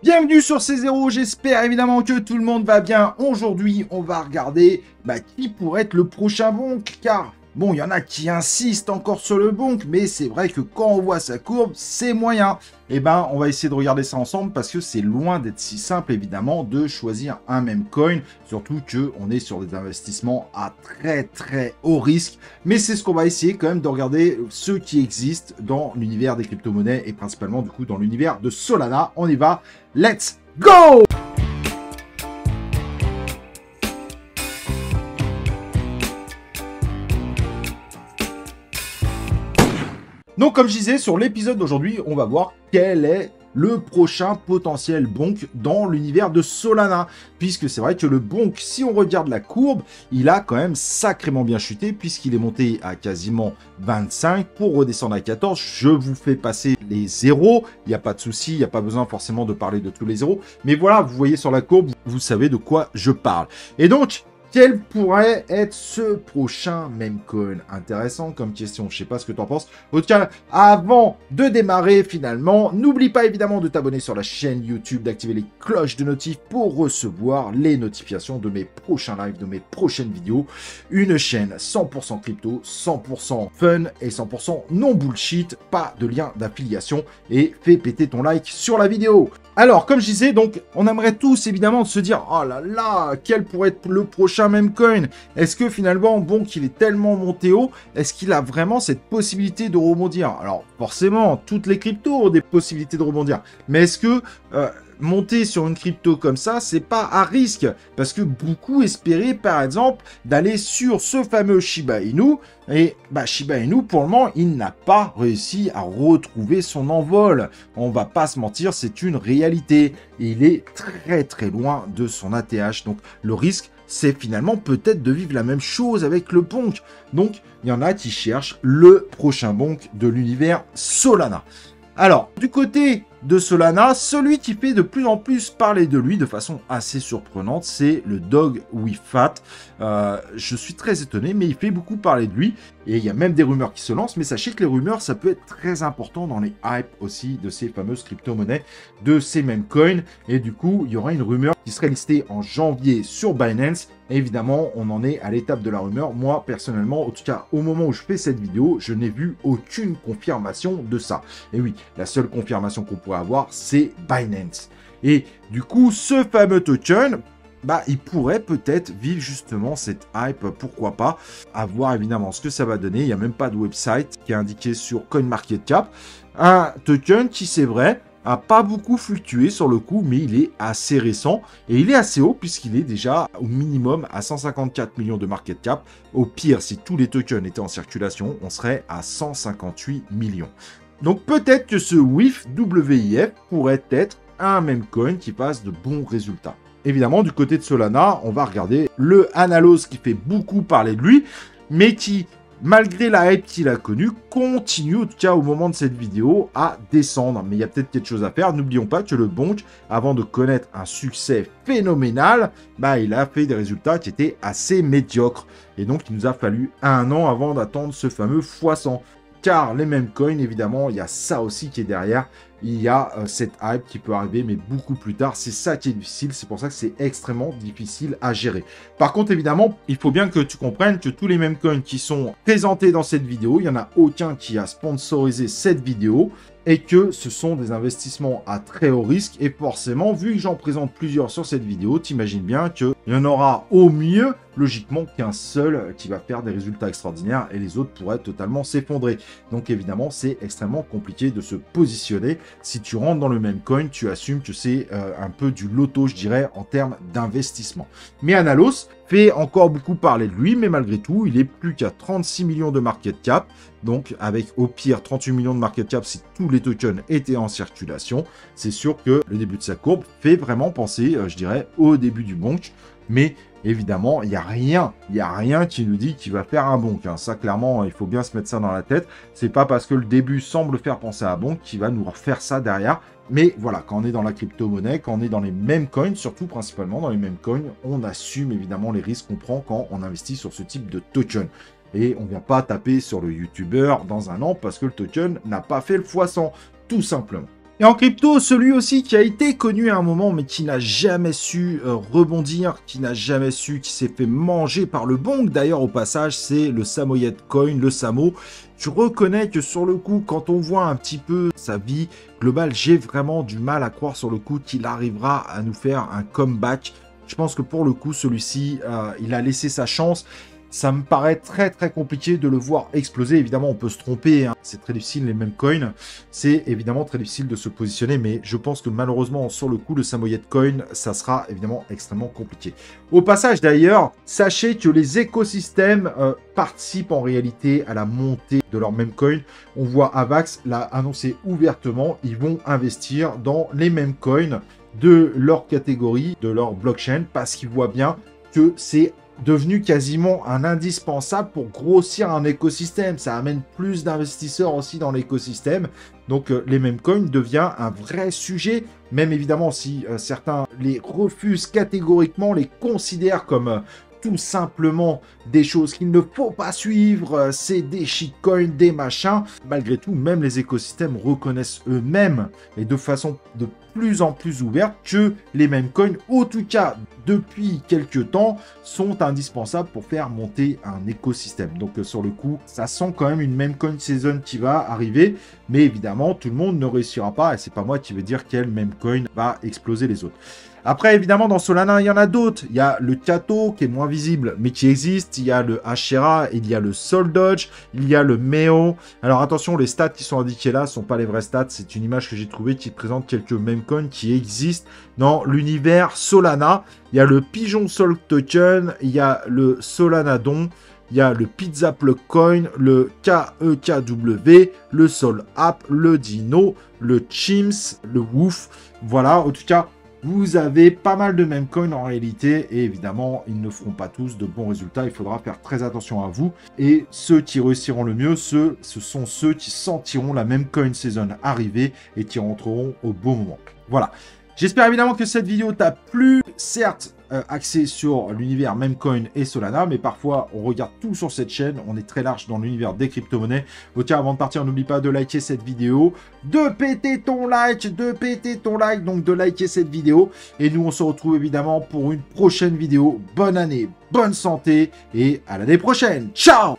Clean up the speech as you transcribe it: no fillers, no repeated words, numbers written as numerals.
Bienvenue sur C0, j'espère évidemment que tout le monde va bien. Aujourd'hui, on va regarder qui pourrait être le prochain bonk, car bon, il y en a qui insistent encore sur le bonk, mais c'est vrai que quand on voit sa courbe, c'est moyen. Et on va essayer de regarder ça ensemble parce que c'est loin d'être si simple évidemment de choisir un même coin, surtout que on est sur des investissements à très haut risque. Mais c'est ce qu'on va essayer quand même de regarder ceux qui existent dans l'univers des crypto-monnaies et principalement du coup dans l'univers de Solana. On y va, let's go! Donc, comme je disais, sur l'épisode d'aujourd'hui, on va voir quel est le prochain potentiel bonk dans l'univers de Solana. Puisque c'est vrai que le bonk, si on regarde la courbe, il a quand même sacrément bien chuté puisqu'il est monté à quasiment 25 pour redescendre à 14. Je vous fais passer les zéros, il n'y a pas de souci, il n'y a pas besoin forcément de parler de tous les zéros. Mais voilà, vous voyez sur la courbe, vous savez de quoi je parle. Et donc, quel pourrait être ce prochain meme coin? Intéressant comme question, je sais pas ce que tu en penses. En tout cas, avant de démarrer finalement, n'oublie pas évidemment de t'abonner sur la chaîne YouTube, d'activer les cloches de notif pour recevoir les notifications de mes prochains lives, de mes prochaines vidéos. Une chaîne 100% crypto, 100% fun et 100% non bullshit, pas de lien d'affiliation et fais péter ton like sur la vidéo. Alors, comme je disais, donc, on aimerait tous évidemment se dire « Oh là là, quel pourrait être le prochain meme coin ?» Est-ce que finalement, bon, qu'il est tellement monté haut, est-ce qu'il a vraiment cette possibilité de rebondir? Alors, forcément, toutes les cryptos ont des possibilités de rebondir. Mais est-ce que monter sur une crypto comme ça, c'est pas à risque? Parce que beaucoup espéraient, par exemple, d'aller sur ce fameux Shiba Inu. Et Shiba Inu, pour le moment, il n'a pas réussi à retrouver son envol. On va pas se mentir, c'est une réalité. Et il est très loin de son ATH. Donc le risque, c'est finalement peut-être de vivre la même chose avec le bonk. Donc il y en a qui cherchent le prochain bonk de l'univers Solana. Alors, du côté de Solana, celui qui fait de plus en plus parler de lui de façon assez surprenante, c'est le Dog with Fat. Je suis très étonné, mais il fait beaucoup parler de lui. Et il y a même des rumeurs qui se lancent, mais sachez que les rumeurs, ça peut être très important dans les hypes aussi de ces fameuses crypto-monnaies, de ces mêmes coins. Et du coup, il y aura une rumeur qui serait listée en janvier sur Binance. Et évidemment, on en est à l'étape de la rumeur. Moi, personnellement, en tout cas, au moment où je fais cette vidéo, je n'ai vu aucune confirmation de ça. Et oui, la seule confirmation qu'on pourrait avoir, c'est Binance. Et du coup, ce fameux token, il pourrait peut-être vivre justement cette hype, pourquoi pas, à voir évidemment ce que ça va donner. Il n'y a même pas de website qui est indiqué sur CoinMarketCap. Un token qui, c'est vrai, a pas beaucoup fluctué sur le coup, mais il est assez récent et il est assez haut puisqu'il est déjà au minimum à 154 millions de market cap. Au pire, si tous les tokens étaient en circulation, on serait à 158 millions. Donc peut-être que ce WIF pourrait être un meme coin qui passe de bons résultats. Évidemment, du côté de Solana, on va regarder le Analos qui fait beaucoup parler de lui, mais qui, malgré la hype qu'il a connue, continue, en tout cas au moment de cette vidéo, à descendre. Mais il y a peut-être quelque chose à faire. N'oublions pas que le bonk, avant de connaître un succès phénoménal, il a fait des résultats qui étaient assez médiocres. Et donc, il nous a fallu 1 an avant d'attendre ce fameux x100. Car les mêmes coins, évidemment, il y a ça aussi qui est derrière. Il y a cette hype qui peut arriver, mais beaucoup plus tard. C'est ça qui est difficile. C'est pour ça que c'est extrêmement difficile à gérer. Par contre, évidemment, il faut bien que tu comprennes que tous les mêmes coins qui sont présentés dans cette vidéo, il n'y en a aucun qui a sponsorisé cette vidéo et que ce sont des investissements à très haut risque. Et forcément, vu que j'en présente plusieurs sur cette vidéo, t'imagines bien qu'il y en aura au mieux, logiquement, qu'un seul qui va faire des résultats extraordinaires et les autres pourraient totalement s'effondrer. Donc évidemment, c'est extrêmement compliqué de se positionner. Si tu rentres dans le même coin, tu assumes que c'est un peu du loto, je dirais, en termes d'investissement. Mais Analos fait encore beaucoup parler de lui, mais malgré tout, il est plus qu'à 36 millions de market cap. Donc, avec au pire 38 millions de market cap si tous les tokens étaient en circulation, c'est sûr que le début de sa courbe fait vraiment penser, je dirais, au début du bonk. Mais évidemment, il n'y a rien qui nous dit qu'il va faire un bonk. Ça, clairement, il faut bien se mettre ça dans la tête. C'est pas parce que le début semble faire penser à un bonk qu'il va nous refaire ça derrière. Mais voilà, quand on est dans la crypto-monnaie, quand on est dans les mêmes coins, surtout principalement dans les mêmes coins, on assume évidemment les risques qu'on prend quand on investit sur ce type de token. Et on ne vient pas taper sur le YouTuber dans 1 an parce que le token n'a pas fait le x100, tout simplement. Et en crypto, celui aussi qui a été connu à un moment, mais qui n'a jamais su rebondir, qui s'est fait manger par le bonk. D'ailleurs, au passage, c'est le Samoyed Coin, le Samo. Tu reconnais que sur le coup, quand on voit un petit peu sa vie globale, j'ai vraiment du mal à croire sur le coup qu'il arrivera à nous faire un comeback. Je pense que pour le coup, celui-ci, il a laissé sa chance. Ça me paraît très très compliqué de le voir exploser. Évidemment, on peut se tromper, hein. C'est très difficile, les mêmes coins. C'est évidemment très difficile de se positionner, mais je pense que malheureusement, sur le coup, le Samoyed Coin, ça sera évidemment extrêmement compliqué. Au passage d'ailleurs, sachez que les écosystèmes participent en réalité à la montée de leur meme coin. On voit Avax l'a annoncé ouvertement, ils vont investir dans les meme coins de leur catégorie, de leur blockchain, parce qu'ils voient bien que c'est devenu quasiment un indispensable pour grossir un écosystème. Ça amène plus d'investisseurs aussi dans l'écosystème. Donc les meme coins devient un vrai sujet, même évidemment si certains les refusent catégoriquement, les considèrent comme tout simplement des choses qu'il ne faut pas suivre, c'est des shitcoins, des machins. Malgré tout, même les écosystèmes reconnaissent eux-mêmes, et de façon de plus en plus ouverte, que les meme coins, en tout cas depuis quelques temps, sont indispensables pour faire monter un écosystème. Donc sur le coup, ça sent quand même une meme coin season qui va arriver, mais évidemment, tout le monde ne réussira pas, et c'est pas moi qui vais dire quel meme coin va exploser les autres. Après, évidemment, dans Solana, il y en a d'autres. Il y a le Kato, qui est moins visible, mais qui existe. Il y a le Ashera, il y a le Sol Dodge, il y a le Meo. Alors attention, les stats qui sont indiquées là ne sont pas les vrais stats. C'est une image que j'ai trouvée qui présente quelques meme coins qui existent dans l'univers Solana. Il y a le Pigeon Sol Token, il y a le Solanadon, il y a le Pizza Plug Coin, le KEKW, le Sol App, le Dino, le Chimps, le Woof. Voilà, en tout cas, vous avez pas mal de meme coins en réalité, et évidemment, ils ne feront pas tous de bons résultats. Il faudra faire très attention à vous. Et ceux qui réussiront le mieux, ce sont ceux qui sentiront la meme coin saison arriver et qui rentreront au bon moment. Voilà. J'espère évidemment que cette vidéo t'a plu. Certes, axée sur l'univers memecoin et Solana, mais parfois on regarde tout sur cette chaîne. On est très large dans l'univers des crypto-monnaies. Tiens, avant de partir, n'oublie pas de liker cette vidéo, de péter ton like, donc de liker cette vidéo. Et nous, on se retrouve évidemment pour une prochaine vidéo. Bonne année, bonne santé et à l'année prochaine. Ciao!